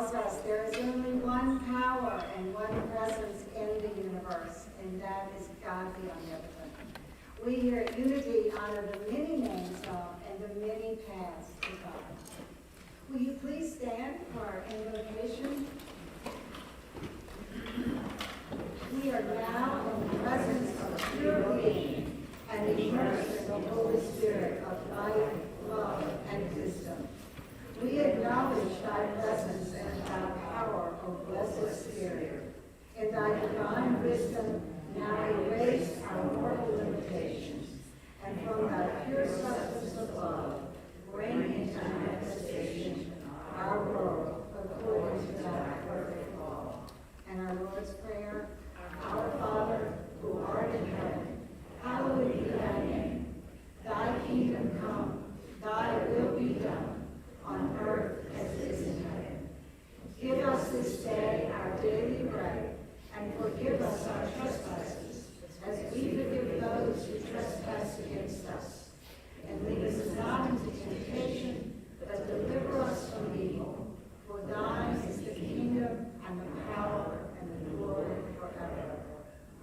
tells us there is only one power and one presence in the universe, and that is God the Omnipotent. We here at Unity honor the many names of and the many paths to God. Will you please stand for our invocation? We are now in the presence of pure being and immersed in the Holy Spirit of life, love, and wisdom. We acknowledge thy presence and thy power, O blessed Spirit. In thy divine wisdom, now erase our mortal limitations, and from thy pure substance of love, bring into manifestation our world according to thy perfect law. And our Lord's Prayer, Our Father, who art in heaven, hallowed be thy name. Thy kingdom come, thy will be done, on earth as it is in heaven. Give us this day our daily bread, and forgive us our trespasses, as we forgive those who trespass against us. And lead us not into temptation, but deliver us from evil. For thine is the kingdom, and the power, and the glory forever.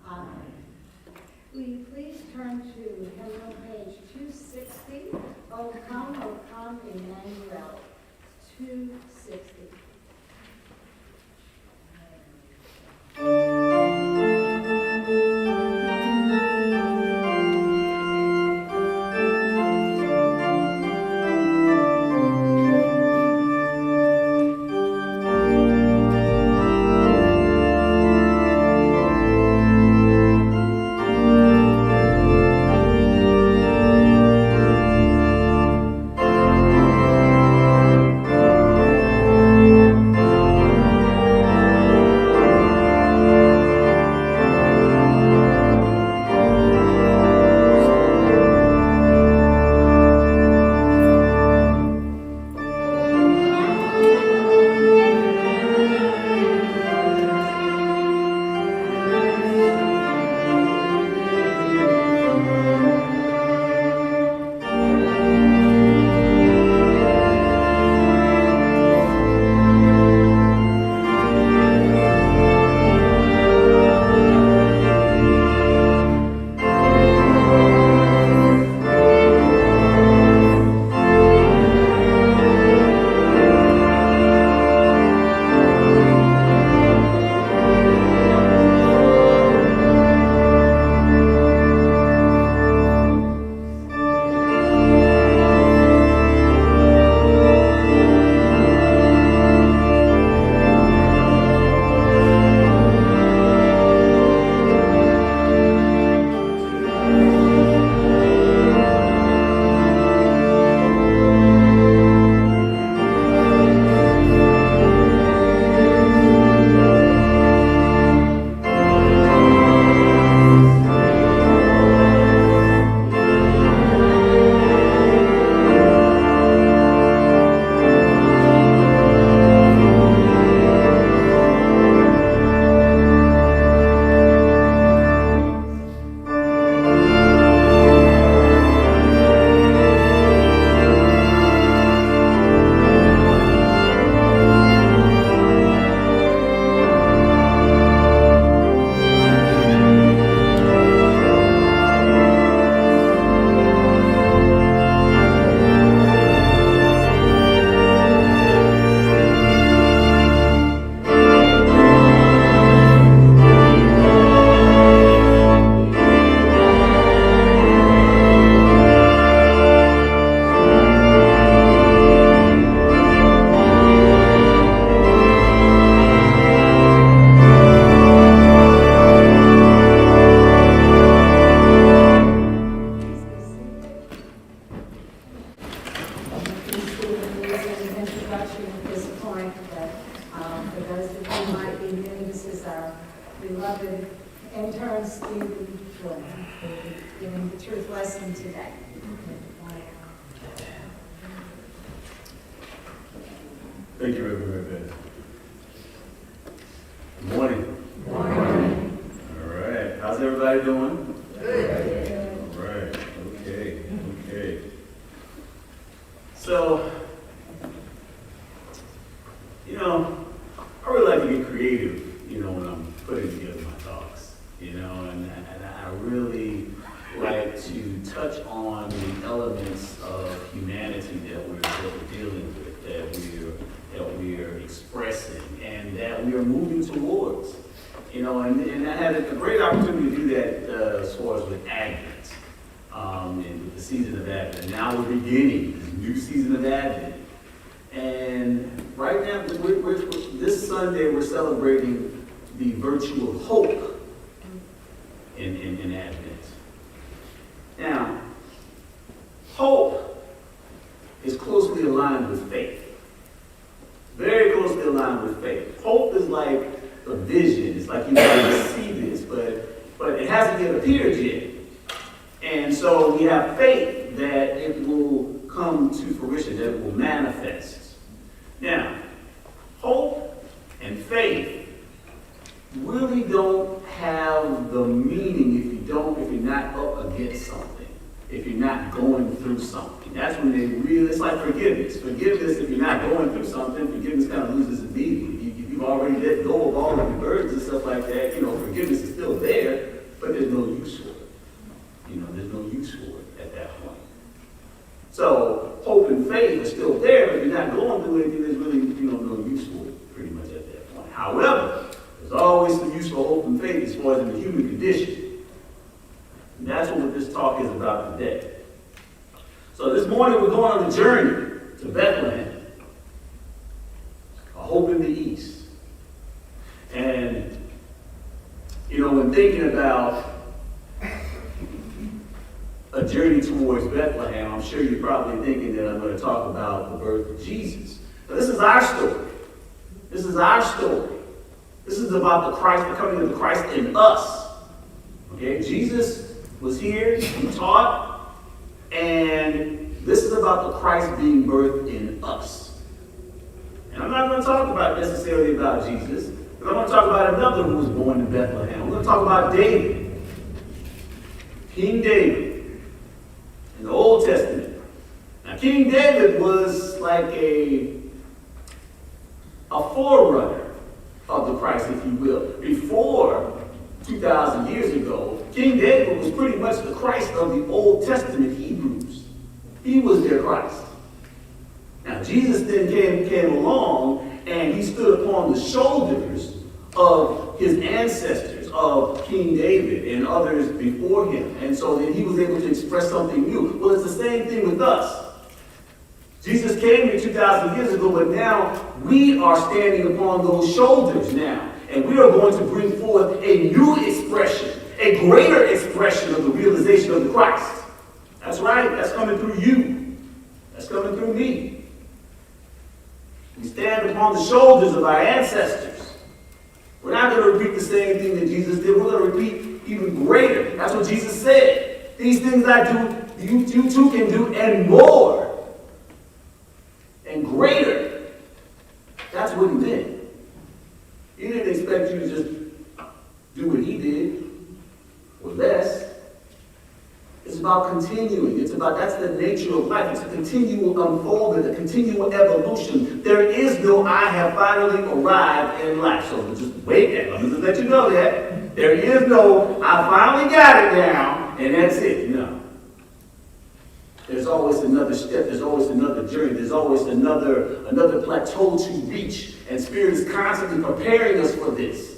Amen. Will you please turn to hymnal page 260, O come, Emmanuel, 260. Beloved intern Stephen Fleming, who will be giving the truth lesson today. Thank you, Reverend Beth. Good morning. Good morning. All right. How's everybody doing? Good. All right. Okay. So, to get creative, when I'm putting together my talks, and I really like to touch on the elements of humanity that we're dealing with, that we're expressing, and that we are moving towards. And I had a great opportunity to do that as far as with Advent, and with the season of Advent. Now we're beginning this new season of Advent. And right now, this Sunday, we're celebrating the virtue of hope in Advent. Now, hope is closely aligned with faith. Very closely aligned with faith. Hope is like a vision. It's like you want to see this, but it hasn't yet appeared yet. And so we have faith that it will come to fruition, that it will manifest. Now, hope and faith really don't have the meaning if you're not up against something, if you're not going through something. That's when it's like forgiveness. Forgiveness, if you're not going through something, forgiveness kind of loses its meaning. If you've already let go of all of your burdens and stuff like that, forgiveness is still there, but there's no use for it. There's no use for it at that point. So, hope and faith are still there, but if you're not going through anything, there's really, no use for it pretty much at that point. However, there's always some use for hope and faith as far as in the human condition. And that's what this talk is about today. So this morning we're going on a journey to Bethlehem, a hope in the east. And, when thinking about a journey towards Bethlehem, I'm sure you're probably thinking that I'm going to talk about the birth of Jesus. But this is our story. This is our story. This is about the coming of the Christ in us. Okay, Jesus was here, he taught, and this is about the Christ being birthed in us. And I'm not going to talk necessarily about Jesus, but I'm going to talk about another who was born in Bethlehem. I'm going to talk about David, King David, in the Old Testament. Now, King David was like a forerunner of the Christ, if you will. Before 2,000 years ago, King David was pretty much the Christ of the Old Testament Hebrews. He was their Christ. Now, Jesus then came along, and he stood upon the shoulders of his ancestors, of King David and others before him. And so then he was able to express something new. Well, it's the same thing with us. Jesus came here 2,000 years ago, but now we are standing upon those shoulders now. And we are going to bring forth a new expression, a greater expression of the realization of the Christ. That's right. That's coming through you. That's coming through me. We stand upon the shoulders of our ancestors. We're not going to repeat the same thing that Jesus did. We're going to repeat even greater. That's what Jesus said. These things I do, you too can do, and more. And greater. That's what he meant. He didn't expect you to just do what he did, or less. It's about continuing. That's the nature of life. It's a continual unfolding, a continual evolution. There is no I have finally arrived in life. So just wait there. Let me just let you know that. There is no I finally got it now, and that's it. No. There's always another step. There's always another journey. There's always another plateau to reach. And Spirit is constantly preparing us for this.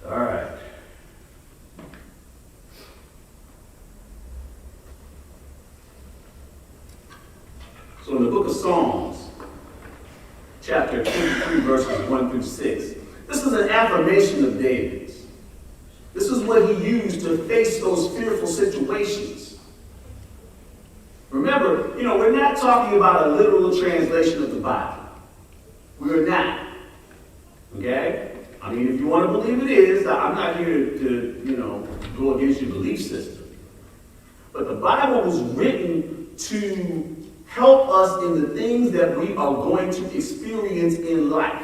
All right. So in the book of Psalms, chapter 23, verses 1 through 6, this is an affirmation of David's. This is what he used to face those fearful situations. Remember, we're not talking about a literal translation of the Bible. We're not. Okay? I mean, if you want to believe it is, I'm not here to go against your belief system. But the Bible was written to help us in the things that we are going to experience in life.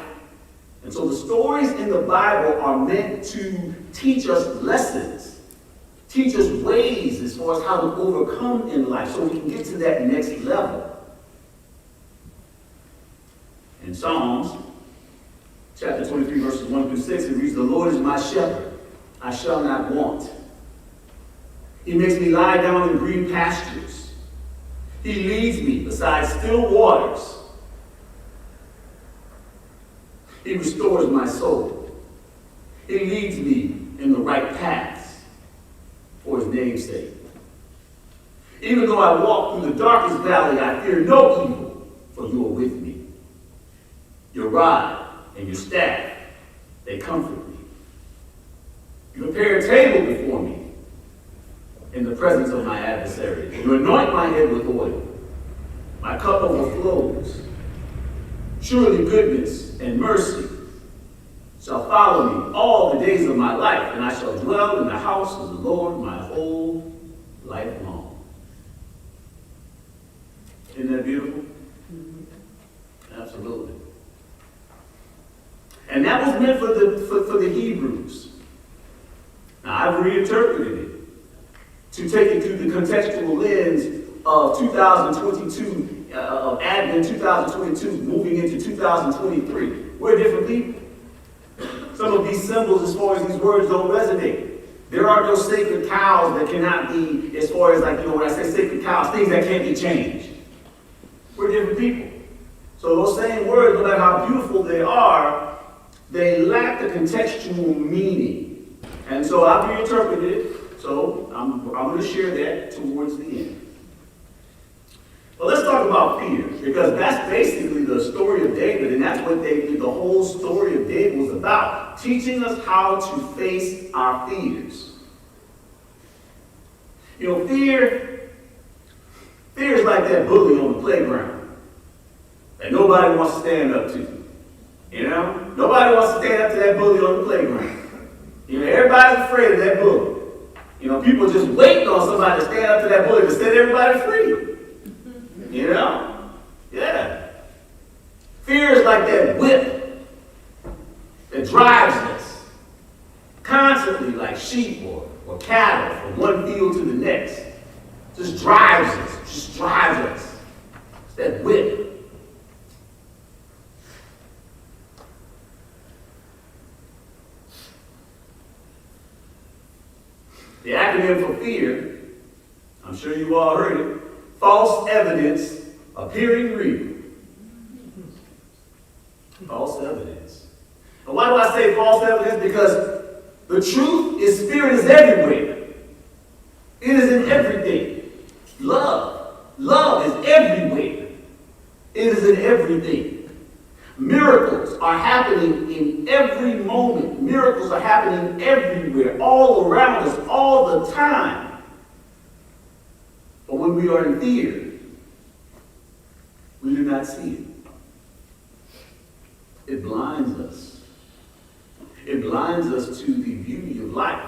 And so the stories in the Bible are meant to teach us lessons, teach us ways as far as how to overcome in life so we can get to that next level. In Psalms, chapter 23, verses 1 through 6, it reads, "The Lord is my shepherd, I shall not want. He makes me lie down in green pastures. He leads me beside still waters. He restores my soul. He leads me in the right paths for his name's sake. Even though I walk through the darkest valley, I fear no evil, for you are with me. Your rod and your staff, they comfort me. You prepare a table before me in the presence of my adversaries. You anoint my head with oil. My cup overflows. Surely goodness and mercy shall follow me all the days of my life, and I shall dwell in the house of the Lord my whole life long." Isn't that beautiful? Absolutely. And that was meant for the Hebrews. Now, I've reinterpreted it to take it through the contextual lens of 2022, of Advent 2022, moving into 2023. We're different people. Some of these symbols, as far as these words, don't resonate. There are no sacred cows that cannot be, as far as when I say sacred cows, things that can't be changed. We're different people. So those same words, no matter how beautiful they are, they lack the contextual meaning. And so I've reinterpreted it. So I'm going to share that towards the end. But let's talk about fear, because that's basically the story of David, and that's what the whole story of David was about, teaching us how to face our fears. Fear is like that bully on the playground that nobody wants to stand up to. Nobody wants to stand up to that bully on the playground. Everybody's afraid of that bully. People just waiting on somebody to stand up to that bully to set everybody free. Yeah. Fear is like that whip that drives us constantly like sheep or cattle from one field to the next. Just drives us. It's that whip. The acronym for fear, I'm sure you've all heard it, false evidence appearing real. False evidence. And why do I say false evidence? Because the truth is, spirit is everywhere. It is in everything. Love is everywhere. It is in everything. Miracles are happening in every moment. Miracles are happening everywhere, all around us, all the time. But when we are in fear, we do not see it. It blinds us. It blinds us to the beauty of life.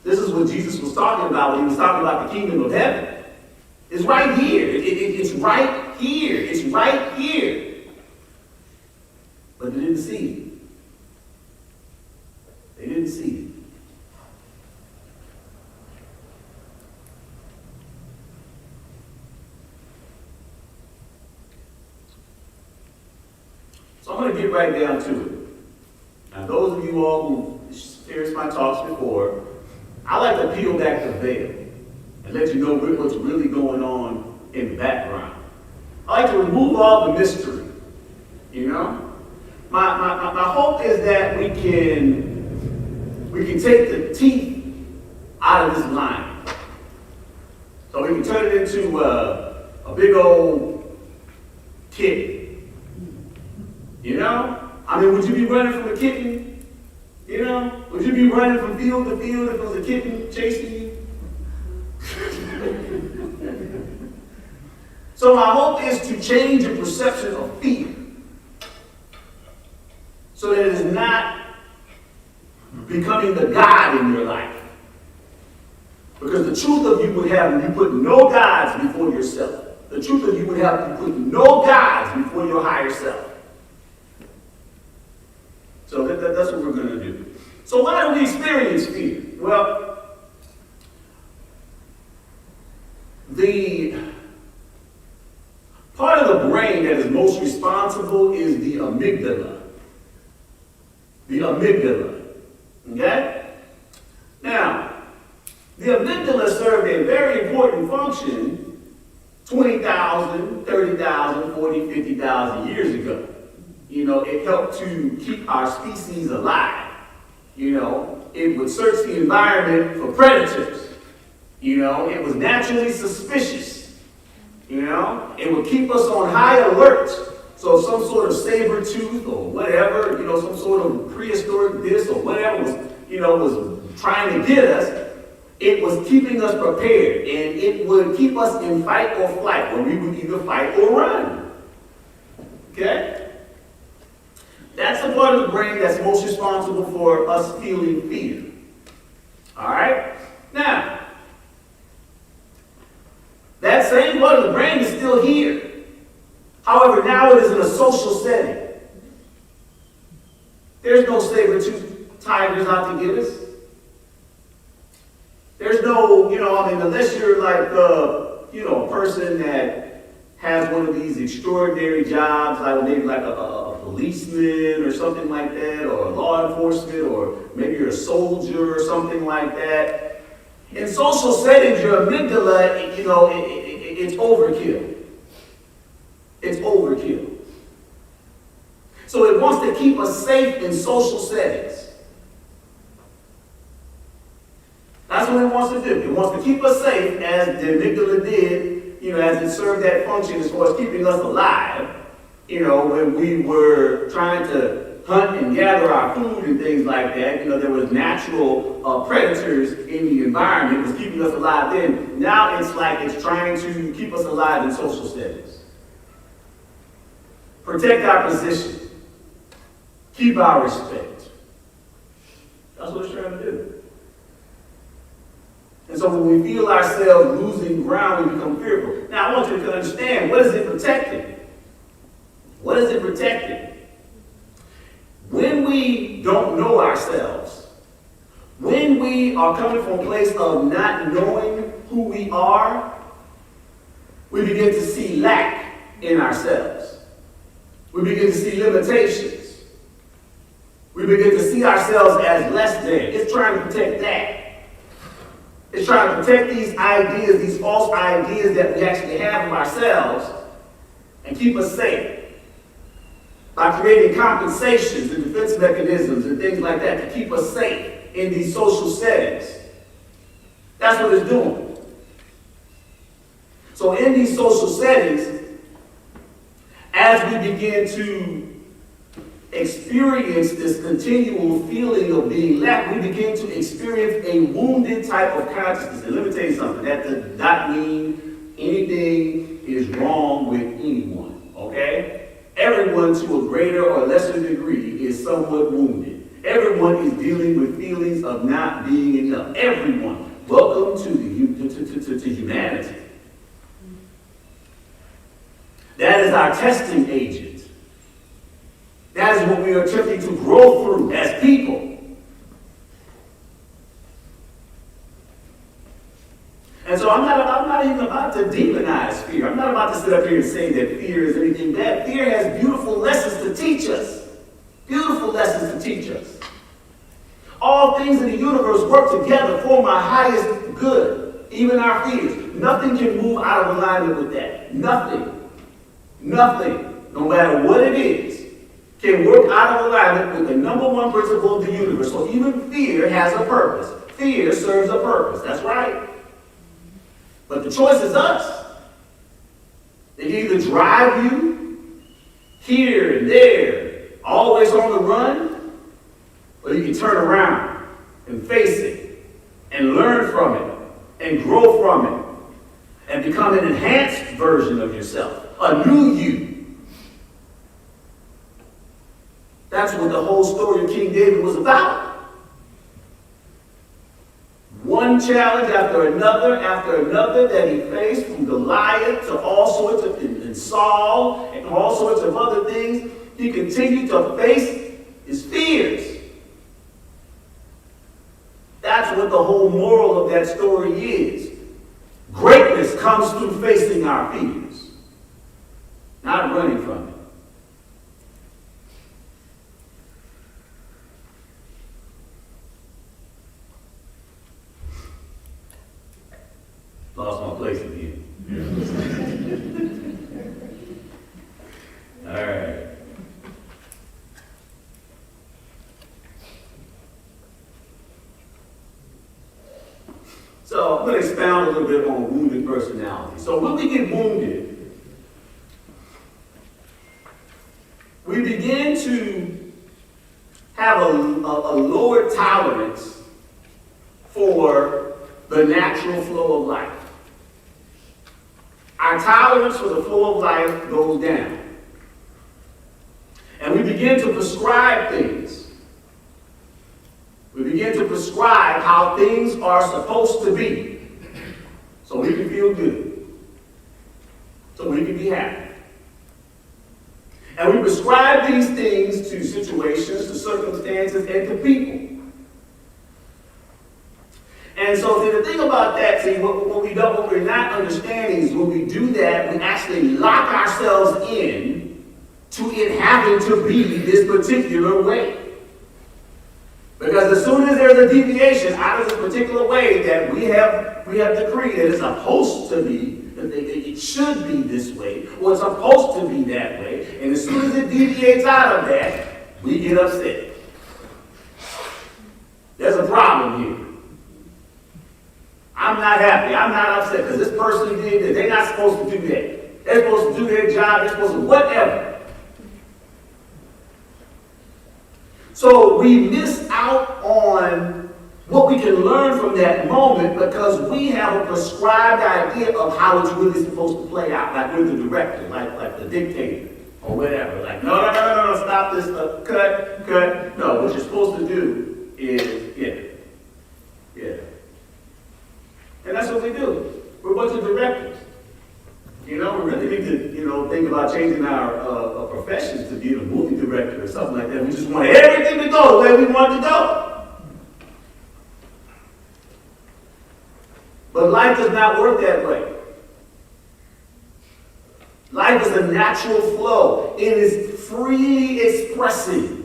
This is what Jesus was talking about when he was talking about the kingdom of heaven. It's right here. It's right here. It's right here. But they didn't see it. They didn't see it. So I'm going to get right down to it. Now, those of you all who experienced my talks before, I like to peel back the veil and let you know what's really going on in the background. I like to remove all the mystery. My hope is that we can take the teeth out of this line. So we can turn it into a big old kitten. Would you be running from a kitten? Would you be running from field to field if it was a kitten chasing you? So my hope is to change your perception of fear so that it is not becoming the God in your life. Because the truth of you would have you put no gods before yourself. The truth of you would have you put no gods before your higher self. So that's what we're going to do. So why do we experience fear? Well, the part of the brain that is most responsible is the amygdala. The amygdala. Okay? Now, the amygdala served a very important function 20,000, 30,000, 40, 50,000 years ago. You know, it helped to keep our species alive. You know, it would search the environment for predators. You know, it was naturally suspicious. You know, it would keep us on high alert. So if some sort of saber tooth or whatever, you know, some sort of prehistoric this or whatever was, you know, was trying to get us, it was keeping us prepared, and it would keep us in fight or flight, where we would either fight or run. Okay? That's the part of the brain that's most responsible for us feeling fear. All right? Now, that same part of the brain is still here. However, now it is in a social setting. There's no saber-toothed tigers out to get us. There's no, you know, I mean, unless you're like, you know, a person that has one of these extraordinary jobs, like maybe like a policeman or something like that, or law enforcement, or maybe you're a soldier or something like that. In social settings, your amygdala, you know, it's overkill. It's overkill. So it wants to keep us safe in social settings. That's what it wants to do. It wants to keep us safe, as the amygdala did, you know, as it served that function as far as keeping us alive, you know, when we were trying to hunt and gather our food and things like that. You know, there was natural predators in the environment. It was keeping us alive then. Now it's like it's trying to keep us alive in social settings. Protect our position. Keep our respect. That's what it's trying to do. And so when we feel ourselves losing ground, we become fearful. Now I want you to understand, what is it protecting? What is it protecting? When we don't know ourselves, when we are coming from a place of not knowing who we are, we begin to see lack in ourselves. We begin to see limitations. We begin to see ourselves as less than. It's trying to protect that. It's trying to protect these ideas, these false ideas that we actually have of ourselves, and keep us safe by creating compensations and defense mechanisms and things like that to keep us safe in these social settings. That's what it's doing. So in these social settings, as we begin to experience this continual feeling of being lack, we begin to experience a wounded type of consciousness. And let me tell you something, that does not mean anything is wrong with anyone, okay? Everyone, to a greater or lesser degree, is somewhat wounded. Everyone is dealing with feelings of not being enough. Everyone. Welcome to humanity. That is our testing agent. That is what we are attempting to grow through as people. And so I'm not even about to demonize fear. I'm not about to sit up here and say that fear is anything bad. Fear has beautiful lessons to teach us. Beautiful lessons to teach us. All things in the universe work together for our highest good, even our fears. Nothing can move out of alignment with that. Nothing, no matter what it is, can work out of alignment with the number one principle of the universe. So even fear has a purpose. Fear serves a purpose. That's right. But the choice is us. It can either drive you here and there, always on the run, or you can turn around and face it and learn from it and grow from it and become an enhanced version of yourself, a new you. That's what the whole story of King David was about. One challenge after another that he faced, from Goliath to all sorts of, and Saul and all sorts of other things, he continued to face his fears. That's what the whole moral of that story is. Greatness comes through facing our fears, not running from it. Lost my place again. All right. So I'm going to expound a little bit on wounded personality. So when we get wounded, we begin to have a lower tolerance for the natural flow of life. Our tolerance for the flow of life goes down. And we begin to prescribe things. We begin to prescribe how things are supposed to be. So we can feel good. So we can be happy. And we prescribe these things to situations, to circumstances, and to people. And so see, the thing about that, see, what we're not understanding is when we do that, we actually lock ourselves in to it having to be this particular way. Because as soon as there's a deviation out of this particular way that we have decreed that it's supposed to be, that it should be this way, or it's supposed to be that way, and as soon as it deviates out of that, we get upset. There's a problem here. I'm not happy. I'm not upset because this person did that. They're not supposed to do that. They're supposed to do their job. They're supposed to whatever. So we miss out on what we can learn from that moment because we have a prescribed idea of how it's really supposed to play out. Like we're the director, like the dictator or whatever. Like, no, stop this, cut. No, what you're supposed to do is, yeah. And that's what we do. We're a bunch of directors. We really need to, think about changing our professions to be a movie director or something like that. We just want everything to go the way we want it to go. But life does not work that way. Life is a natural flow. It is freely expressing.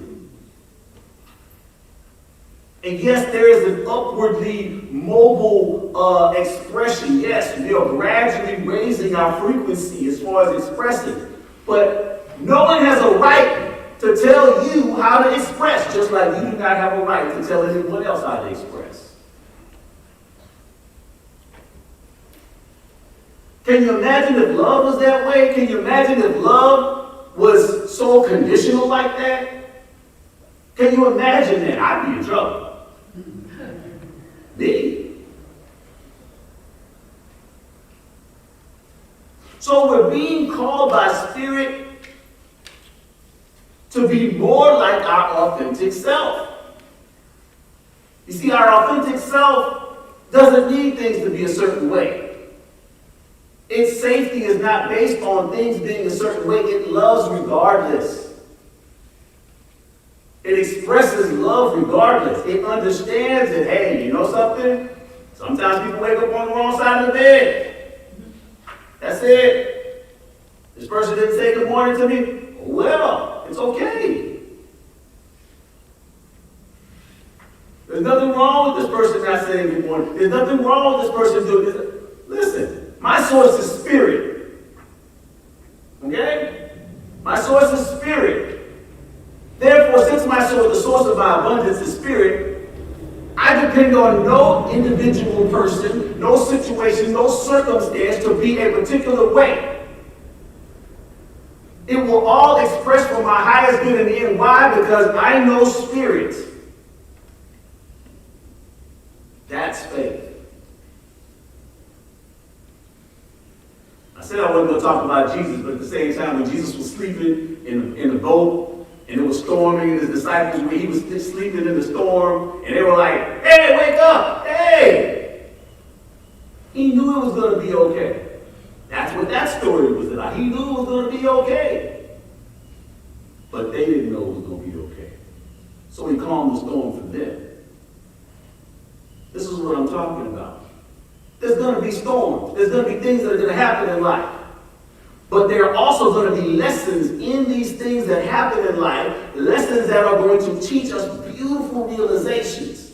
And yes, there is an upwardly mobile expression. Yes, we are gradually raising our frequency as far as expressing. But no one has a right to tell you how to express, just like you do not have a right to tell anyone else how to express. Can you imagine if love was that way? Can you imagine if love was so conditional like that? Can you imagine that? I'd be in trouble. Me. So we're being called by Spirit to be more like our authentic self. You see, our authentic self doesn't need things to be a certain way. Its safety is not based on things being a certain way. It loves regardless. It expresses love regardless. It understands that, hey, you know something? Sometimes people wake up on the wrong side of the bed. That's it. This person didn't say good morning to me. Well, it's okay. There's nothing wrong with this person not saying good morning. There's nothing wrong with this person doing this. Listen, my source is spirit. Okay? My source is spirit. Therefore, since the source of my abundance is spirit, I depend on no individual person, no situation, no circumstance to be a particular way. It will all express for my highest good in the end. Why? Because I know spirit. That's faith. I said I wasn't going to talk about Jesus, but at the same time, when Jesus was sleeping in the boat, and it was storming, and his disciples, he was sleeping in the storm, and they were like, hey, wake up, hey! He knew it was going to be okay. That's what that story was about. He knew it was going to be okay. But they didn't know it was going to be okay. So he calmed the storm for them. This is what I'm talking about. There's going to be storms. There's going to be things that are going to happen in life. But there are also going to be lessons in these things that happen in life, lessons that are going to teach us beautiful realizations.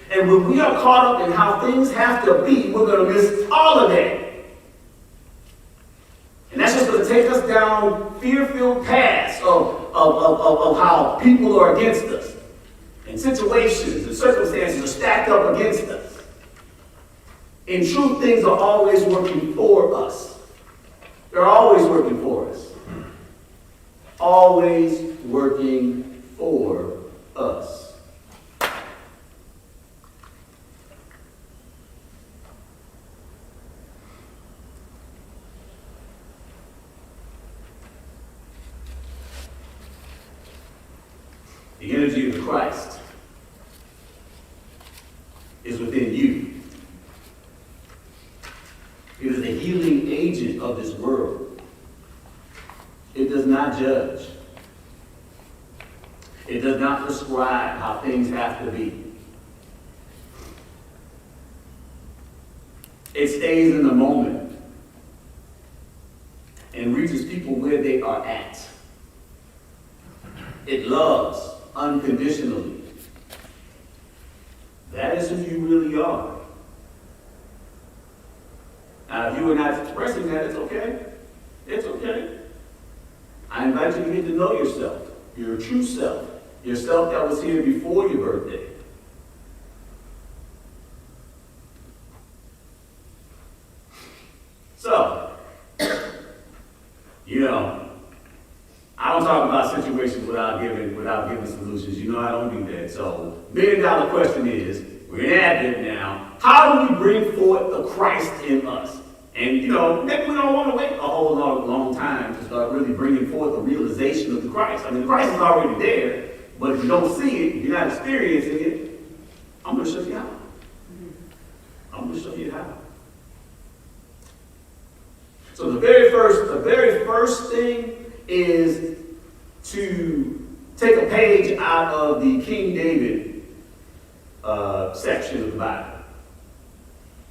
And when we are caught up in how things have to be, we're going to miss all of that. And that's just going to take us down fear-filled paths of how people are against us. And situations and circumstances are stacked up against us. In truth, things are always working for us. They're always working for us. Always working for us. The energy of Christ is within you. It is the healing agent of this world. It does not judge. It does not prescribe how things have to be. It stays in the moment and reaches people where they are at. It loves unconditionally. That is who you really are. Now, if you are not expressing that, it's okay. It's okay. I invite you to get to know yourself, your true self, yourself that was here before your birthday. So, I don't talk about situations without giving solutions. You know I don't do that. So, $1 million question is, we're in Advent now, how do we bring forth the Christ in us? And, maybe we don't want to wait a whole long time to start really bringing forth a realization of the Christ. I mean, the Christ is already there, but if you don't see it, if you're not experiencing it, I'm going to show you how. I'm going to show you how. So the very first thing is to take a page out of the King David section of the Bible.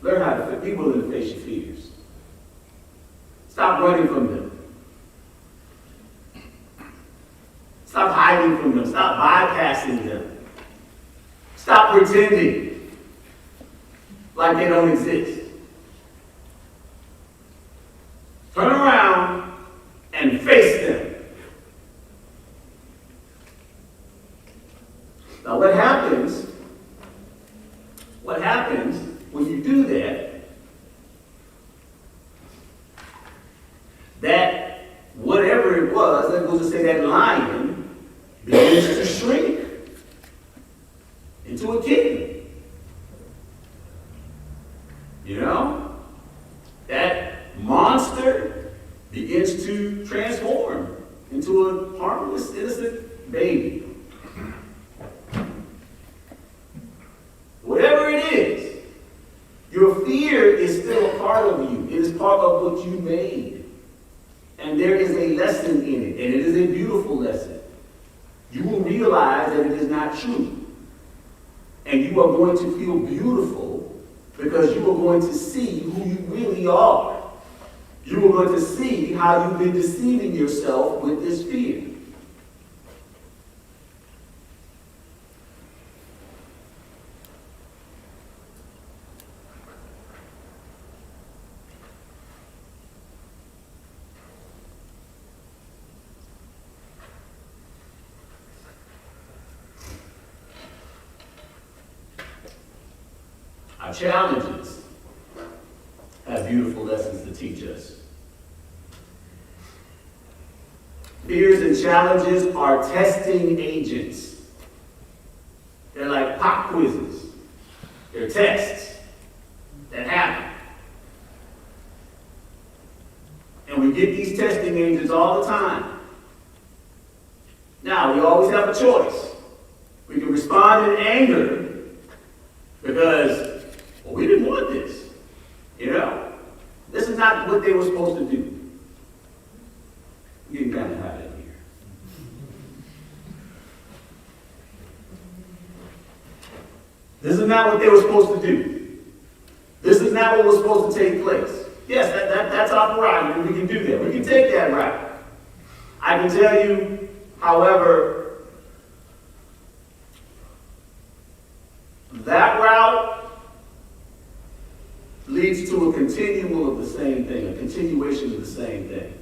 Learn how to be willing to face your fears. Stop running from them. Stop hiding from them. Stop bypassing them. Stop pretending like they don't exist. Turn around and face them. Now what happens when you do that whatever it was, that goes to say that lion begins to shrink into a kitten. That monster begins to transform into a harmless, innocent baby. Whatever it is, your fear is still a part of you. It is part of what you made. And there is a lesson in it, and it is a beautiful lesson. You will realize that it is not true. And you are going to feel beautiful because you are going to see who you really are. You are going to see how you've been deceiving yourself with this fear. Our challenges have beautiful lessons to teach us. Fears and challenges are testing agents. They're like pop quizzes. They're tests that happen. And we get these testing agents all the time. Now, we always have a choice. We can respond in anger because we didn't want this. This is not what they were supposed to do. I'm getting kind of hot in here. This is not what they were supposed to do. This is not what was supposed to take place. Yes, that's our prerogative. We can do that. We can take that route. I can tell you, however, that route leads to a continual of the same thing, a continuation of the same thing.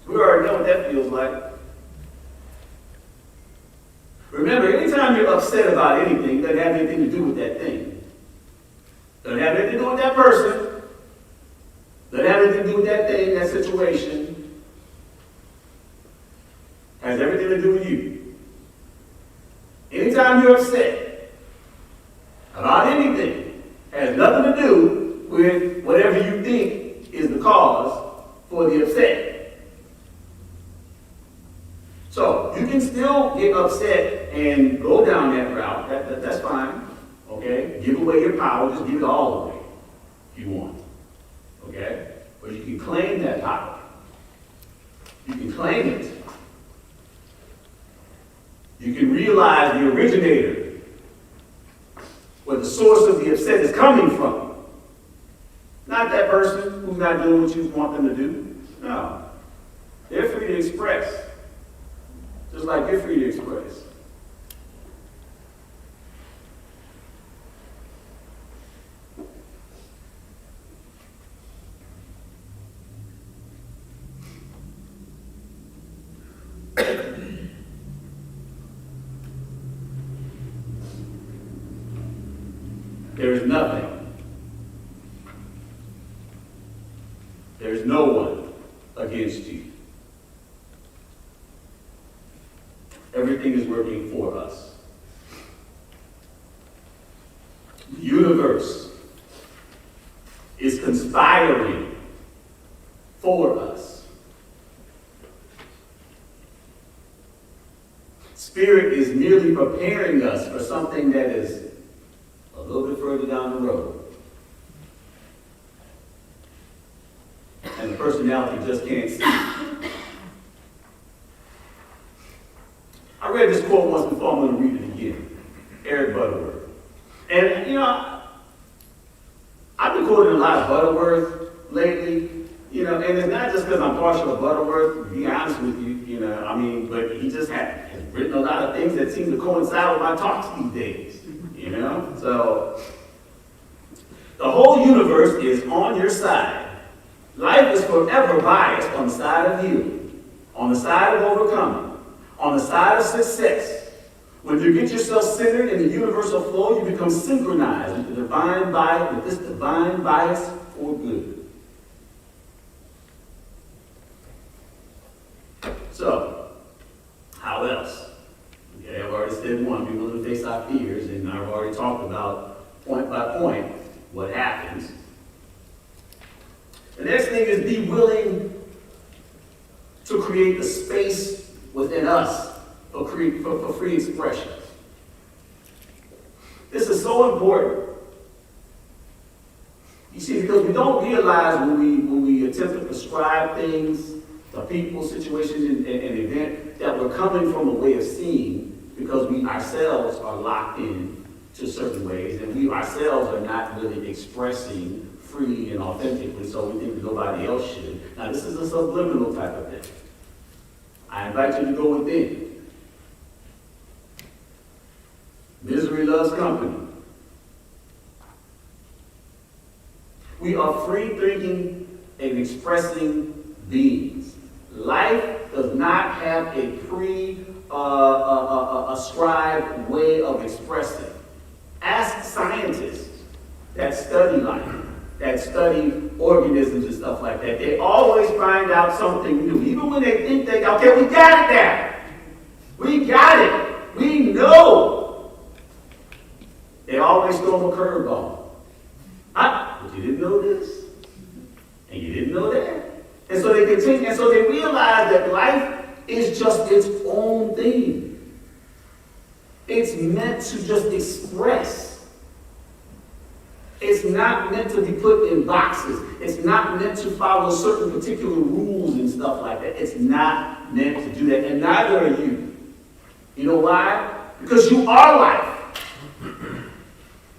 We already know what that feels like. Remember, anytime you're upset about anything, it doesn't have anything to do with that thing. Doesn't have anything to do with that person. Doesn't have anything to do with that thing, that situation. Has everything to do with you. Anytime you're upset about anything, has nothing to do with whatever you think is the cause for the upset. So, you can still get upset and go down that route. That's fine. Okay? Give away your power. Just give it all away if you want. Okay? But you can claim that power. You can claim it. You can realize the originator, where the source of the upset is coming from. Not that person who's not doing what you want them to do. No. They're free to express. Just like you're free to express. There is nothing. There is no one against you. Everything is working for us. The universe is conspiring for us. Spirit is merely preparing us for something that is a little bit further down the road. And the personality just can't see. I read this quote once before, I'm going to read it again. Eric Butterworth. And, I've been quoting a lot of Butterworth lately, and it's not just because I'm partial to Butterworth, to be honest with you, but he just has written a lot of things that seem to coincide with my talks these days, So, the whole universe is on your side. Life is forever biased on the side of healing, on the side of overcoming, on the side of success. When you get yourself centered in the universal flow, you become synchronized with the divine bias, with this divine bias for good. So, how else? Okay, I've already said one, be willing to face our fears, and I've already talked about point by point what happens. The next thing is be willing to create the space within us for free expression. This is so important. You see, because we don't realize when we attempt to prescribe things to people, situations, and event, that we're coming from a way of seeing because we ourselves are locked in to certain ways, and we ourselves are not really expressing freely and authentically, so we think that nobody else should. Now, this is a subliminal type of thing. I invite you to go within. Misery loves company. We are free thinking and expressing beings. Life does not have a ascribed way of expressing. Ask scientists that study life, that study organisms and stuff like that. They always find out something new. Even when they think we got it there. We got it. We know. They always throw them a curveball. But you didn't know this. And you didn't know that. And so they continue, and so they realize that life is just its own thing. It's meant to just express. It's not meant to be put in boxes. It's not meant to follow certain particular rules and stuff like that. It's not meant to do that. And neither are you. You know why? Because you are life.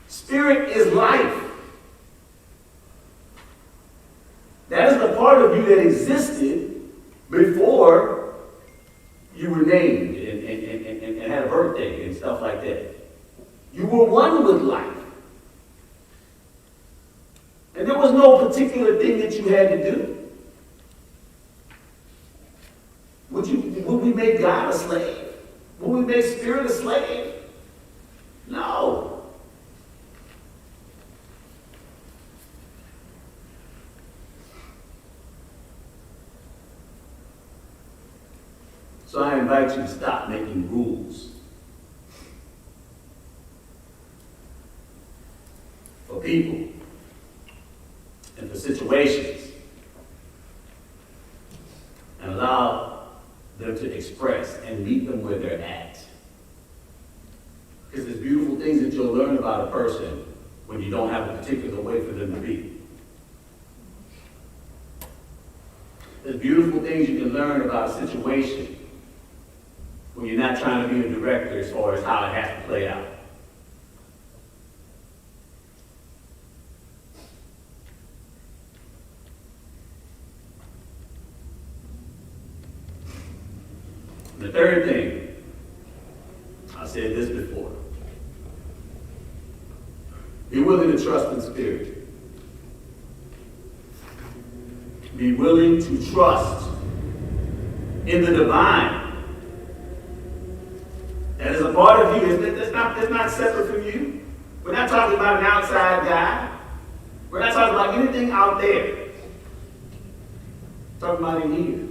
Spirit is life. That is the part of you that existed before you were named and had a birthday and stuff like that. You were one with life. And there was no particular thing that you had to do. Would we make God a slave? Would we make spirit a slave? No. So I invite you to stop making rules for people and for situations and allow them to express and meet them where they're at. Because there's beautiful things that you'll learn about a person when you don't have a particular way for them to be. There's beautiful things you can learn about a situation when you're not trying to be a director as far as how it has to play out. And the third thing, I said this before, be willing to trust in spirit. Be willing to trust in the divine. That is a part of you. It's not separate from you. We're not talking about an outside guy. We're not talking about anything out there. We're talking about in here.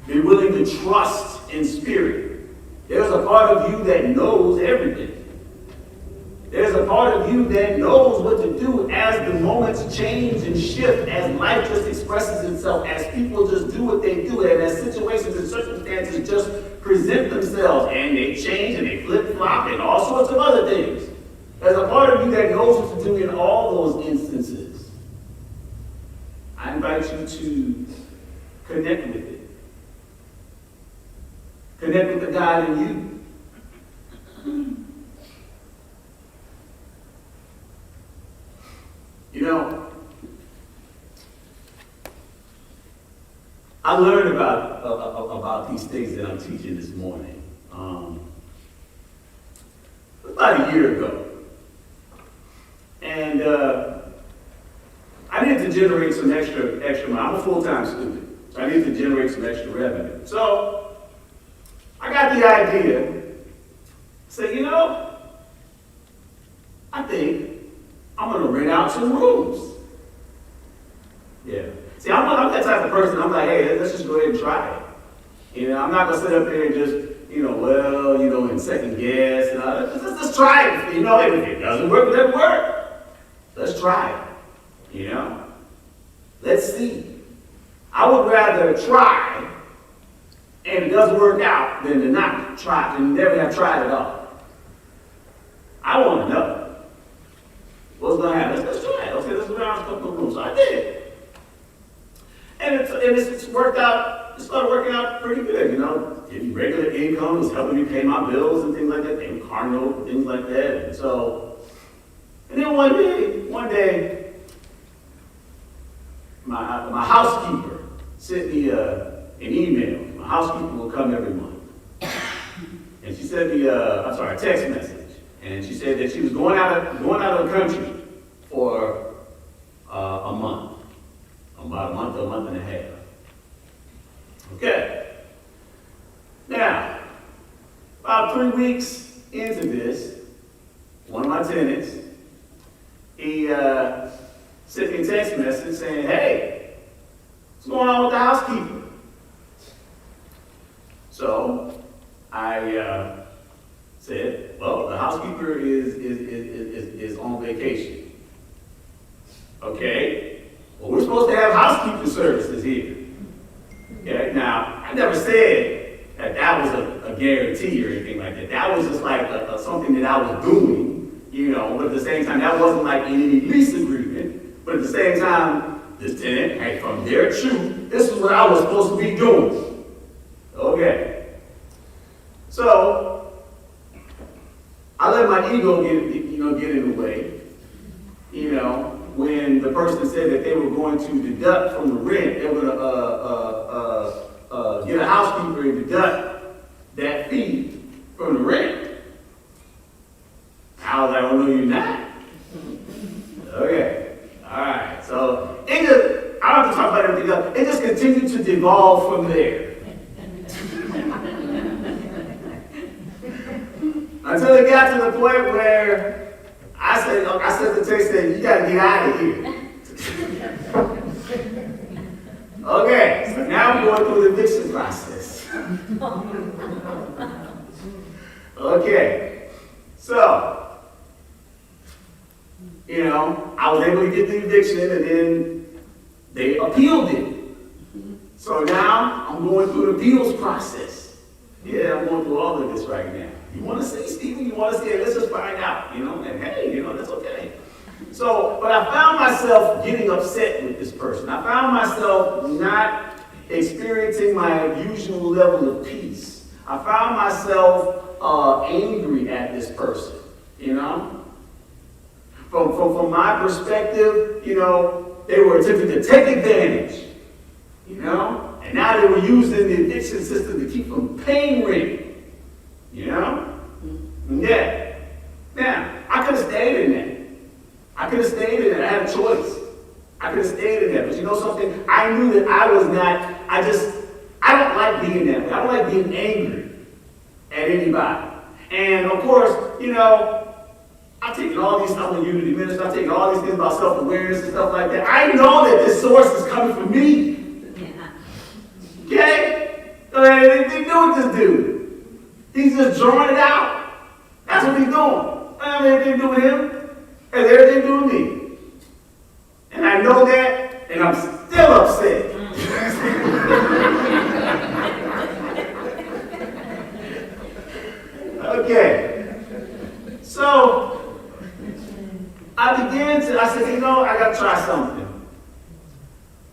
Be willing to trust in spirit. There's a part of you that knows everything. There's a part of you that knows what to do as the moments change and shift, as life just expresses itself, as people just do what they do, and as situations and circumstances just present themselves, and they change and they flip-flop and all sorts of other things. There's a part of you that knows what to do in all those instances. I invite you to connect with it. Connect with the God in you. You know, I learned about these things that I'm teaching this morning about a year ago. And I needed to generate some extra money. I'm a full-time student, so I needed to generate some extra revenue. So I got the idea, say, I think I'm going to rent out some rooms. Yeah. See, I'm that type of person. I'm like, hey, let's just go ahead and try it. I'm not going to sit up there and just, and second guess. And let's just try it. If it doesn't work, it doesn't work. Let's try it. Let's see. I would rather try and it doesn't work out than to not try and never have tried at all. I want to know what's going to happen. Let's try it. Okay, let's go down a couple of rooms. So I did. And it's worked out, it started working out pretty good, Getting regular income was helping me pay my bills and things like that, paying car note and things like that. And then one day, my housekeeper sent me an email. My housekeeper will come every month. And she sent me a text message. And she said that she was going out of the country for a month. About a month or a month and a half. Okay. Now, about 3 weeks into this, one of my tenants, he sent me a text message saying, hey, what's going on with the housekeeper? So I said, well, the housekeeper is on vacation. Okay. Well, we're supposed to have housekeeping services here. Okay, now, I never said that was a guarantee or anything like that. That was just like something that I was doing, but at the same time, that wasn't like in any lease agreement. But at the same time, this tenant, hey, from their truth, this is what I was supposed to be doing. Okay. So, I let my ego get in the way, when the person said that they were going to deduct from the rent, they were going to get a housekeeper and deduct that fee from the rent. I was like, oh, no, you're not. Okay. All right. So it just, I don't have to talk about everything else. It just continued to devolve from there. Until it got to the point where I said to Tay, said, you gotta get out of here. Okay, so now I'm going through the eviction process. Okay, so, I was able to get the eviction and then they appealed it. So now I'm going through the appeals process. Yeah, I'm going through all of this right now. You want to see, Stephen? You want to see it? Let's just find out, and hey, that's okay. So, but I found myself getting upset with this person. I found myself not experiencing my usual level of peace. I found myself angry at this person, From my perspective, they were attempting to take advantage, and now they were using the eviction system to keep from paying rent, Yeah. Now, I could have stayed in that. I had a choice. I could have stayed in that. But you know something? I knew that I was not, I don't like being that way. I don't like being angry at anybody. And of course, I've taken all these, I'm a unity minister, I've taken all these things about self-awareness and stuff like that. I know that this source is coming from me. Okay? They do with this dude. He's just drawing it out. That's what he's doing. I have anything to do with him. Has everything to do with me. And I know that, and I'm still upset. Okay. So, I said, I got to try something.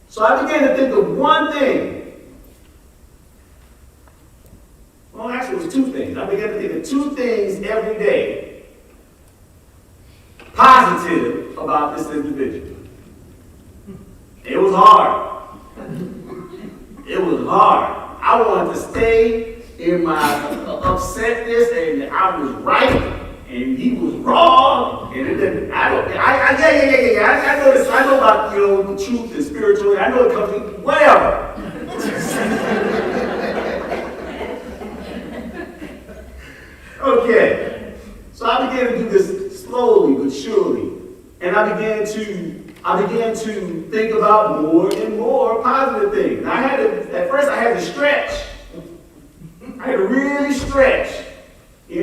So I began to think of one thing. Well, actually, it was two things. I began to think of two things every day, positive about this individual. It was hard. It was hard. I wanted to stay in my upsetness, and I was right, and he was wrong, and it didn't. I know this. I know about the truth and spiritual. I know it comes from whatever. Okay, so I began to do this slowly but surely, and I began to think about more and more positive things. Now, at first I had to stretch. I had to really stretch, I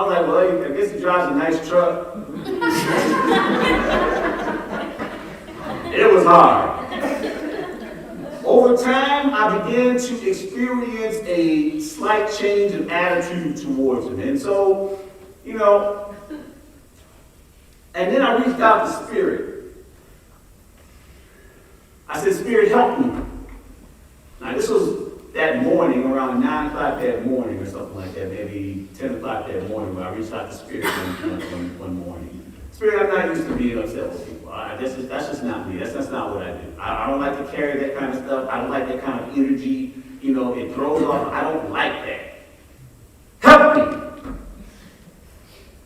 was like, well, I guess he drives a nice truck. It was hard. Over time, I began to experience a slight change of attitude towards him. And so, and then I reached out to Spirit. I said, Spirit, help me. Now, this was that morning, around 9 o'clock that morning or something like that, maybe 10 o'clock that morning, when I reached out to Spirit one morning. Spirit, I'm not used to being upset with people. That's just not me. That's not what I do. I don't like to carry that kind of stuff. I don't like that kind of energy. It throws off. I don't like that. Help me.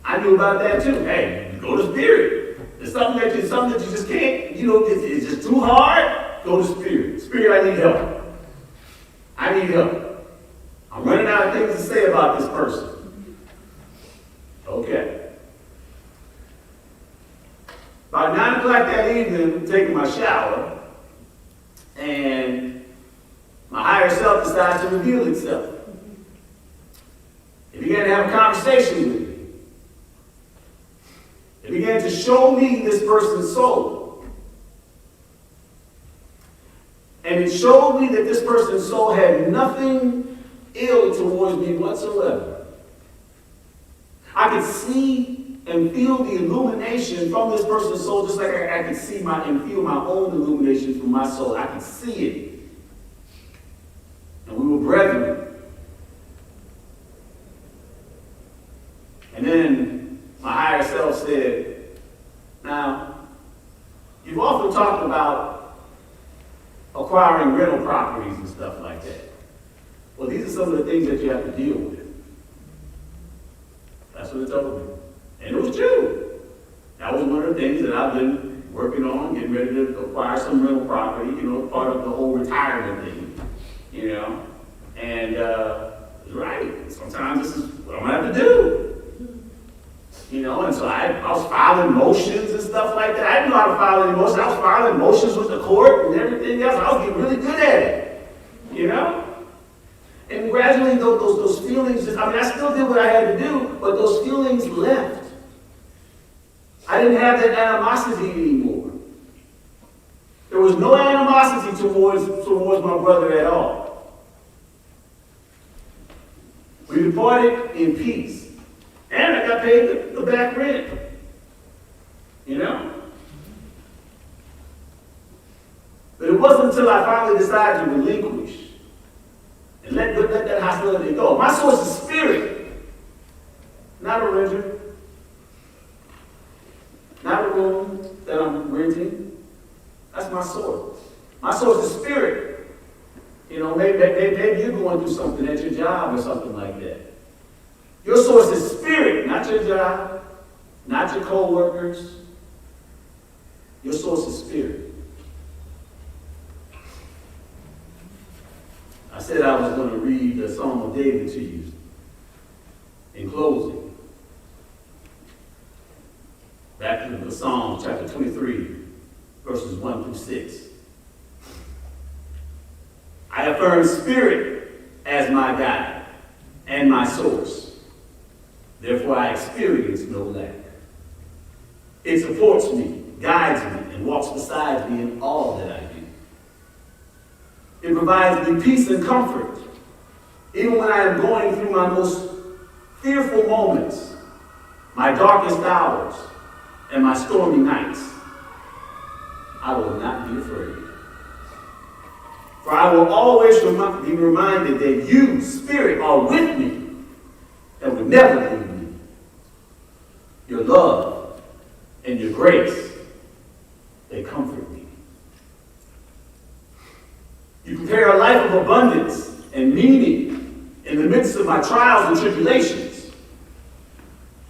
I knew about that too. Hey, go to Spirit. It's something that you just can't, it's just too hard. Go to Spirit. Spirit, I need help. I need help. I'm running out of things to say about this person. Okay. About 9 o'clock that evening, I'm taking my shower, and my higher self decides to reveal itself. It began to have a conversation with me. It began to show me this person's soul. And it showed me that this person's soul had nothing ill towards me whatsoever. I could see and feel the illumination from this person's soul, just like I could see and feel my own illumination from my soul. I could see it. And we were brethren. And then my higher self said, now, you've often talked about acquiring rental properties and stuff like that. Well, these are some of the things that you have to deal with. That's what it told me. And it was true. That was one of the things that I've been working on, getting ready to acquire some rental property, part of the whole retirement thing, And right, sometimes this is what I'm gonna have to do. And so I was filing motions and stuff like that. I didn't know how to file any motions. I was filing motions with the court and everything else. I was getting really good at it, And gradually those feelings, I still did what I had to do, but those feelings left. I didn't have that animosity anymore. There was no animosity towards my brother at all. We departed in peace. And I got paid the back rent. But it wasn't until I finally decided to relinquish and let that hostility go. My source is spirit, not a renter, not a room that I'm renting. That's my source. My source is spirit. Maybe you're going through something at your job or something like that. Your source is spirit, not your job, not your co-workers. Your source is spirit. I said I was going to read the Psalm of David to you in closing. Back to the Psalm, chapter 23, verses 1 through 6. I affirm spirit as my guide and my source. Therefore, I experience no lack. It supports me, guides me, and walks beside me in all that I do. It provides me peace and comfort, even when I am going through my most fearful moments, my darkest hours, and my stormy nights. I will not be afraid. For I will always be reminded that you, Spirit, are with me and will never leave me. Your love and your grace, they comfort me. You prepare a life of abundance and meaning in the midst of my trials and tribulations.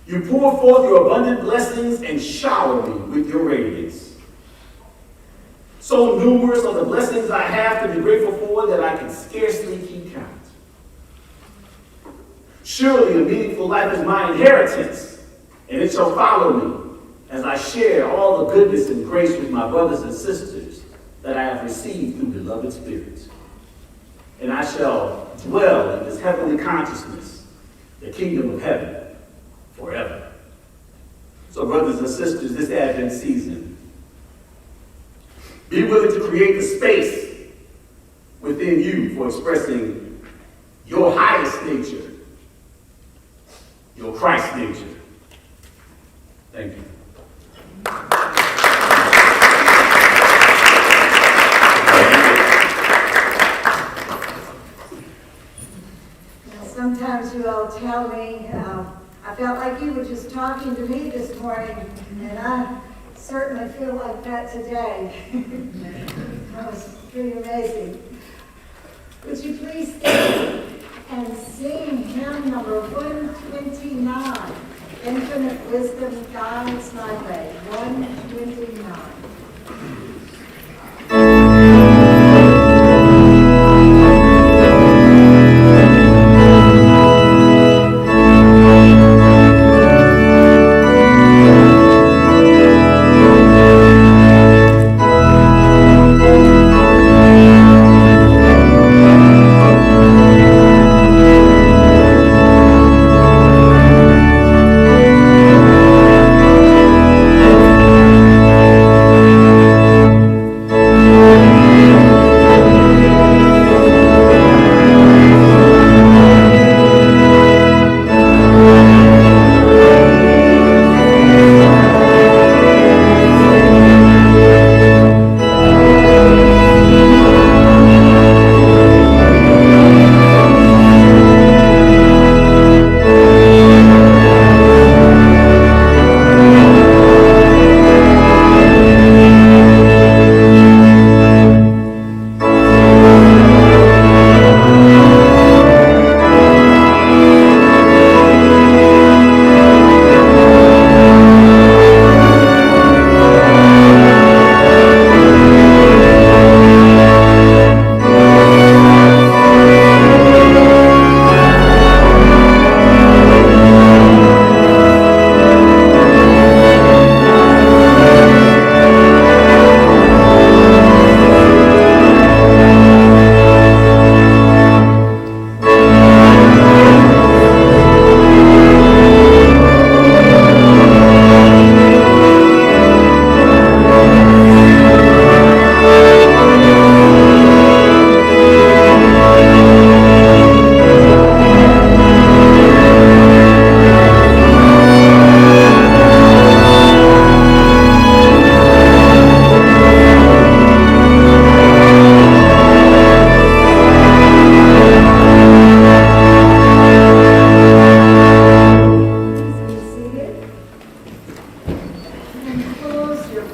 You pour forth your abundant blessings and shower me with your radiance. So numerous are the blessings I have to be grateful for that I can scarcely keep count. Surely a meaningful life is my inheritance, and it shall follow me as I share all the goodness and grace with my brothers and sisters that I have received through beloved spirits. And I shall dwell in this heavenly consciousness, the kingdom of heaven, forever. So brothers and sisters, this Advent season, be willing to create the space within you for expressing your highest nature, your Christ nature. Thank you. Sometimes you all tell me, I felt like you were just talking to me this morning, and I certainly feel like that today. That was pretty amazing. Would you please stand and sing hymn number 129, Infinite Wisdom Guides My Way, 129.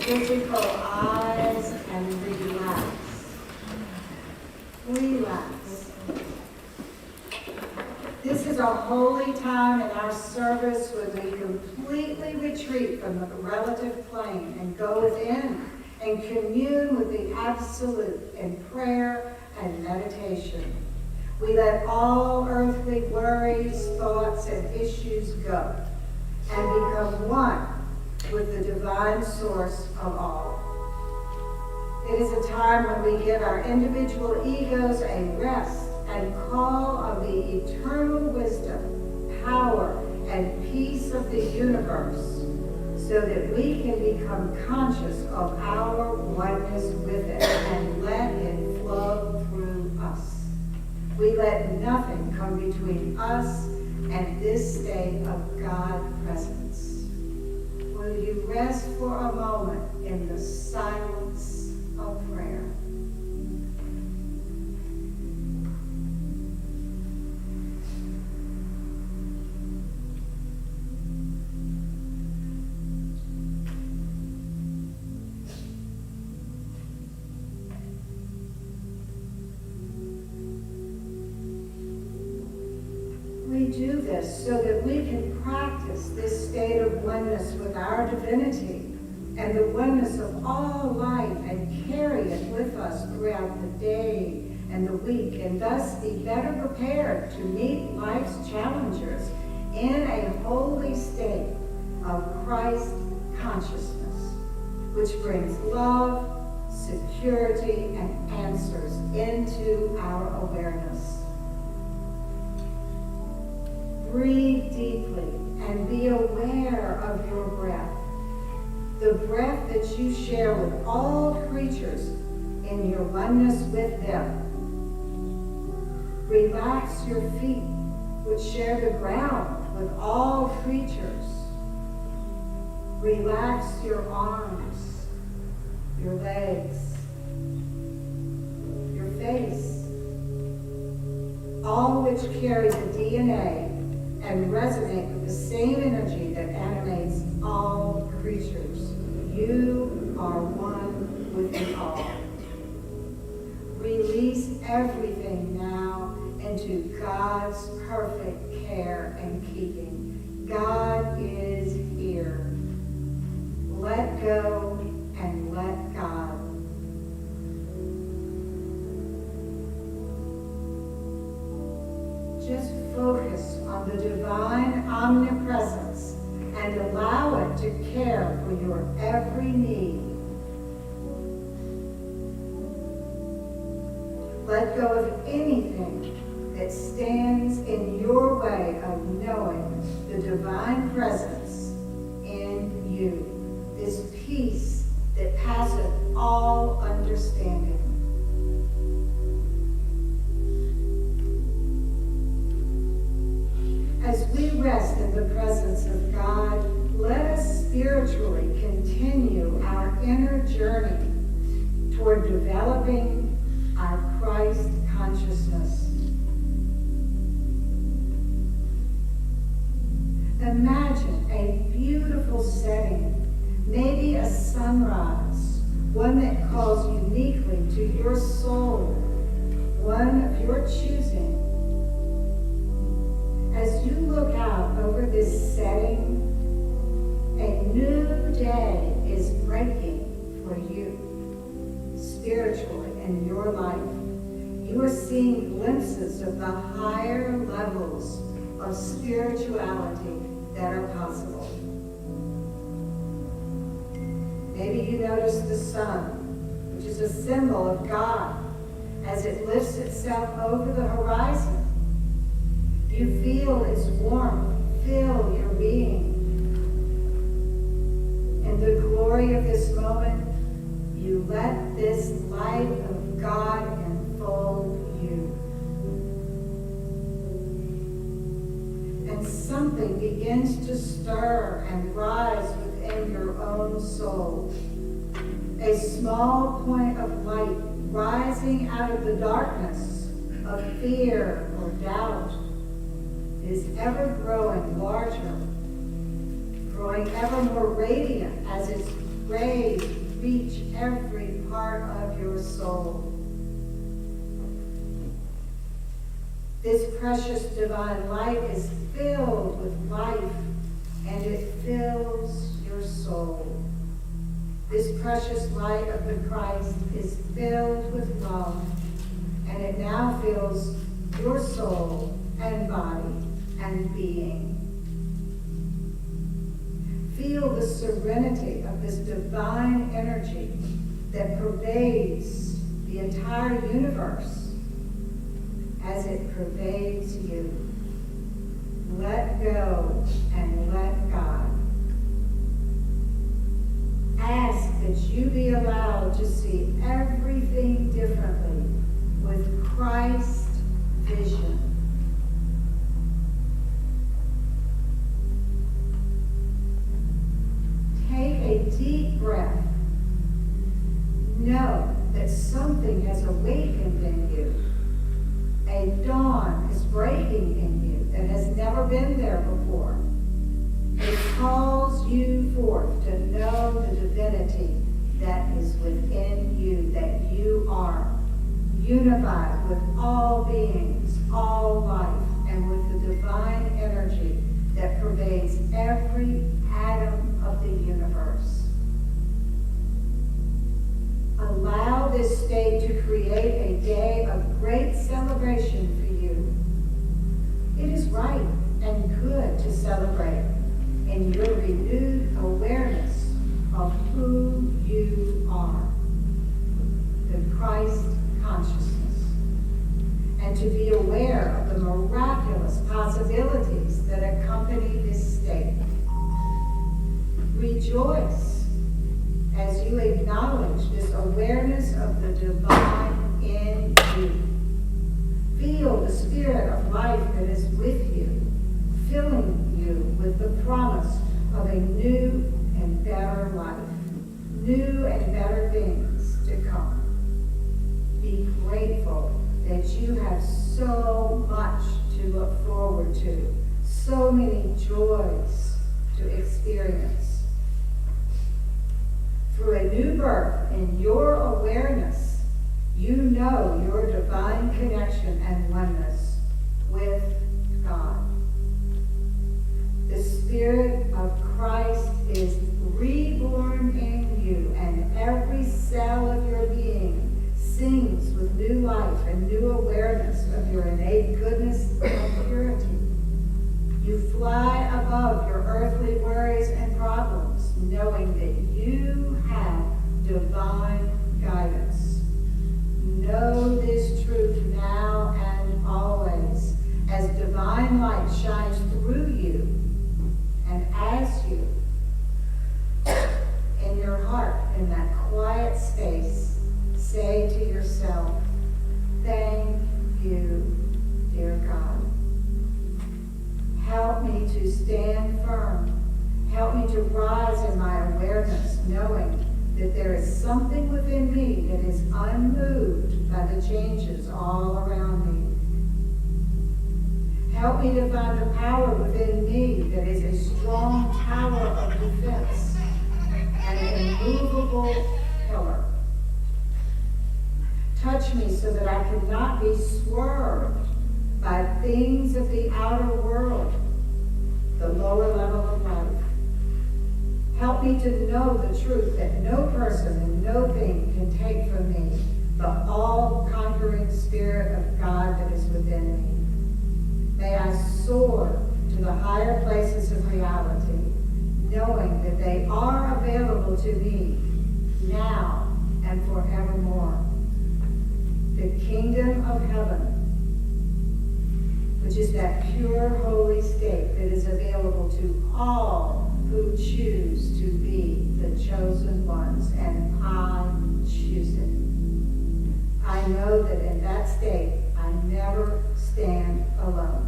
physical eyes and relax. Relax. This is a holy time in our service where we completely retreat from the relative plane and go within and commune with the absolute in prayer and meditation. We let all earthly worries, thoughts, and issues go and become one with the divine source of all. It is a time when we give our individual egos a rest and call on the eternal wisdom, power, and peace of the universe so that we can become conscious of our oneness with it and let it flow through us. We let nothing come between us and this state of God presence. Will you rest for a moment in the silence of prayer? We do this so that we can practice this state of oneness with our divinity and the oneness of all life and carry it with us throughout the day and the week, and thus be better prepared to meet life's challenges in a holy state of Christ consciousness, which brings love, security, and answers into our awareness. Breathe deeply and be aware of your breath, the breath that you share with all creatures in your oneness with them. Relax your feet, which share the ground with all creatures. Relax your arms, your legs, your face, all which carry the DNA and resonate with the same energy that animates all creatures. You are one with it all. Release everything now into God's perfect care and keeping. God is here. Let go and let God. Just focus on the divine omnipresence and allow it to care for your every need. Let go of anything that stands in your way of knowing the divine presence in you, this peace that passeth all understanding. As we rest in the presence of God, let us spiritually continue our inner journey toward developing our Christ consciousness. Imagine a beautiful setting, maybe a sunrise, one that calls uniquely to your soul, one of your choosing. As you look out over this setting, a new day is breaking for you spiritually in your life. You are seeing glimpses of the higher levels of spirituality that are possible. Maybe you notice the sun, which is a symbol of God, as it lifts itself over the horizon. You feel its warmth fill your being. In the glory of this moment, you let this light of God enfold you. And something begins to stir and rise within your own soul. A small point of light rising out of the darkness of fear or doubt is ever growing larger, growing ever more radiant as its rays reach every part of your soul. This precious divine light is filled with life, and it fills your soul. This precious light of the Christ is filled with love, and it now fills your soul and body and being. Feel the serenity of this divine energy that pervades the entire universe as it pervades you. Let go and let God. Ask that you be allowed to see everything differently with Christ's vision. Take a deep breath. Know that something has awakened in you. A dawn is breaking in you that has never been there before. It calls you forth to know the divinity that is within you, that you are unified with all beings, all life, and with the divine energy that pervades every atom of the universe. Allow this state to create a day of great celebration for you. It is right and good to celebrate in your renewed awareness of who you are, the Christ consciousness, and to be aware of the miraculous possibilities that accompany this state. Rejoice as you acknowledge this awareness of the divine in you. Feel the spirit of life that is with you, filling you with the promise of a new and better life, new and better things to come. Be grateful that you have so much to look forward to, so many joys to experience. Through a new birth in your awareness, you know your divine connection and oneness with God. The Spirit of Christ is reborn in you, and every cell of your being sings with new life and new awareness of your innate goodness and purity. You fly above your earthly worries and problems, knowing that you have divine guidance. Know this truth now and always, as divine light shines through you, and as you, in your heart, in that quiet space, say to yourself, thank you, dear God. Help me to stand firm. Help me to rise in my awareness, knowing that there is something within me that is unmoved by the changes all around me. Help me to find the power within me that is a strong tower of defense and an immovable pillar. Touch me so that I cannot be swerved by things of the outer world, the lower level of life. Help me to know the truth that no person and no thing can take from me the all-conquering Spirit of God that is within me. May I soar to the higher places of reality, knowing that they are available to me now and forevermore. The kingdom of heaven, which is that pure, holy state that is available to all who choose to be the chosen ones, and I choose it. I know that in that state, I never stand alone.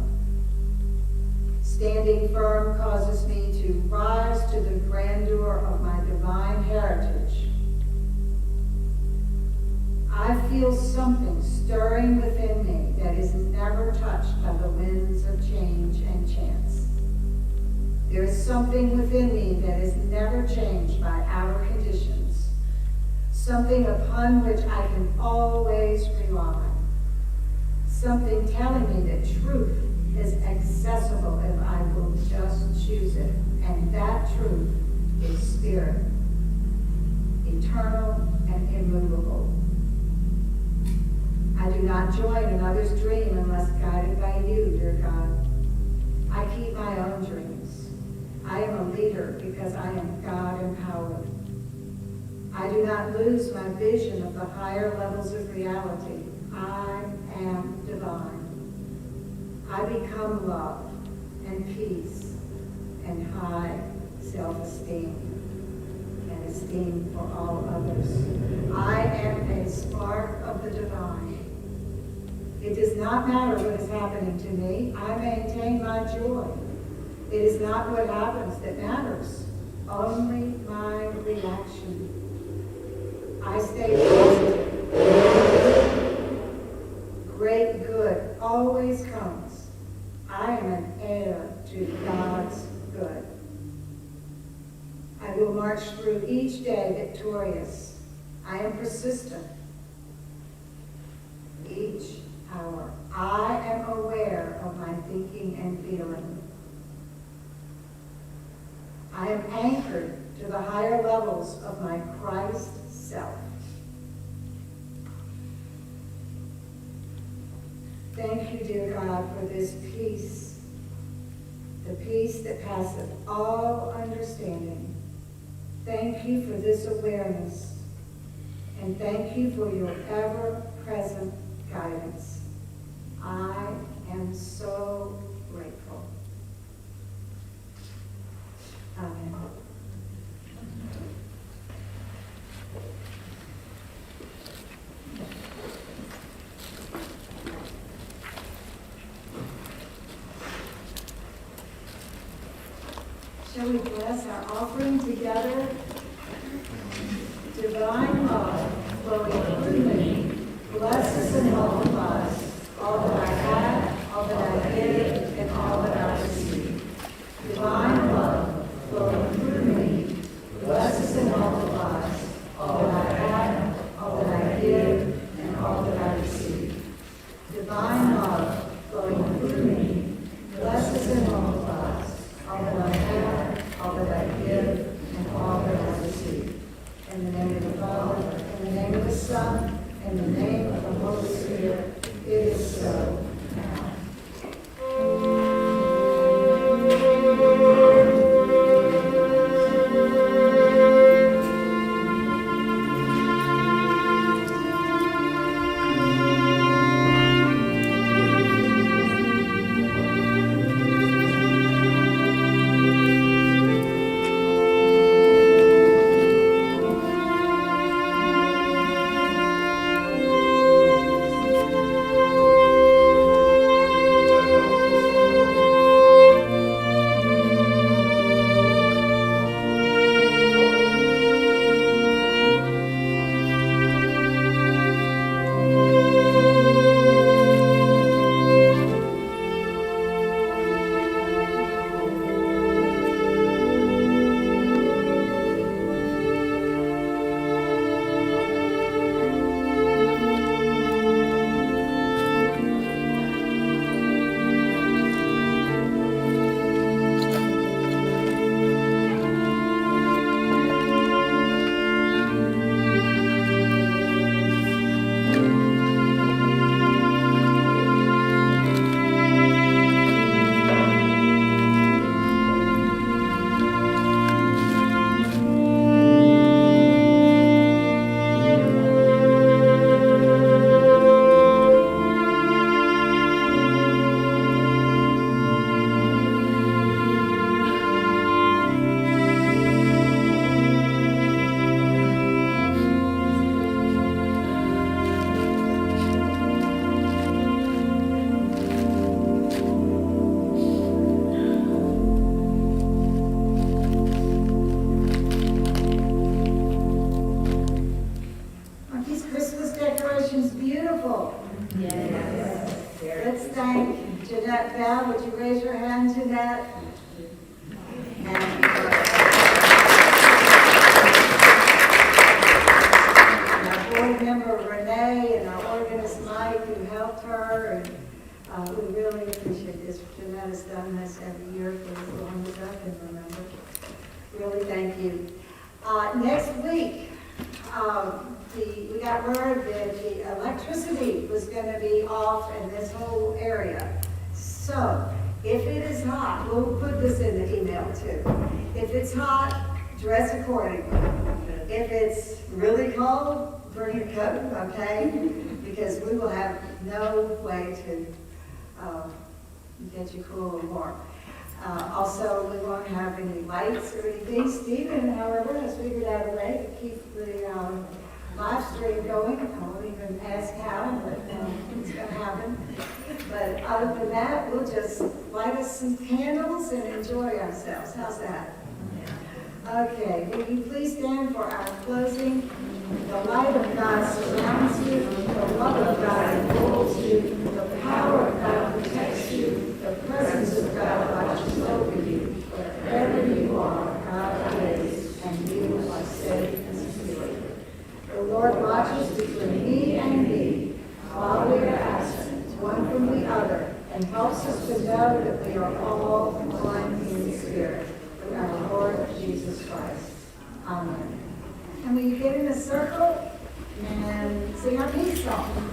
Standing firm causes me to rise to the grandeur of my divine heritage. I feel something stirring within me that is never touched by the winds of change and chance. There is something within me that is never changed by outer conditions something upon which I can always rely, something telling me that truth is accessible if I will just choose it, and that truth is spirit, eternal and immovable. I do not join another's dream unless guided by you, dear God. I keep my own dreams. I am a leader because I am God empowered. I do not lose my vision of the higher levels of reality. I am divine. I become love and peace and high self-esteem and esteem for all others. I am a spark of the divine. It does not matter what is happening to me. I maintain my joy. It is not what happens that matters, only my reaction. I stay positive. Great good always comes. I am an heir to God's good. I will march through each day victorious. I am persistent. Each hour, I am aware of my thinking and feeling. I am anchored to the higher levels of my Christ self. Thank you, dear God, for this peace, the peace that passeth all understanding. Thank you for this awareness, and thank you for your ever-present guidance. I am so grateful. Amen. Shall we bless our offering together? Divine love flowing through me, blesses and multiplies all that I have, all that I give, and all that I receive. Divine love flowing through me, blesses and multiplies all that I have, all that I give, and all that I receive. Divine love flowing through me, blesses and multiplies all that I have, all that I give, and all that I receive. In the name of the Father, in the name of the Son, in the name of the Holy Spirit, it is so now. Let's thank Jeanette Bell. Would you raise your hand, Jeanette? And because Jeanette has done this every year for as long as I can remember. Really, thank you. Next week, we got word that the electricity was going to be off in this whole area. So, if it is hot, we'll put this in the email too. If it's hot, dress accordingly. If it's really cold, bring a coat, okay? Because we will have no way to get you cool and warm. Also, we won't have any lights or anything. Stephen, however, has figured out a way to keep the live stream going. I won't even ask how, but it's going to happen. But other than that, we'll just light us some candles and enjoy ourselves. How's that? Okay, will you please stand for our closing? The light of God surrounds you, the love of God enfolds you, the power of God protects you, the presence of God watches over you. Wherever you are, God is, and you are safe and secure. The Lord watches between me and thee, while we are absent, one from the other, and helps us to know that we are all one in the Spirit, through our Lord Jesus Christ. Amen. And will you get in a circle and sing our peace song?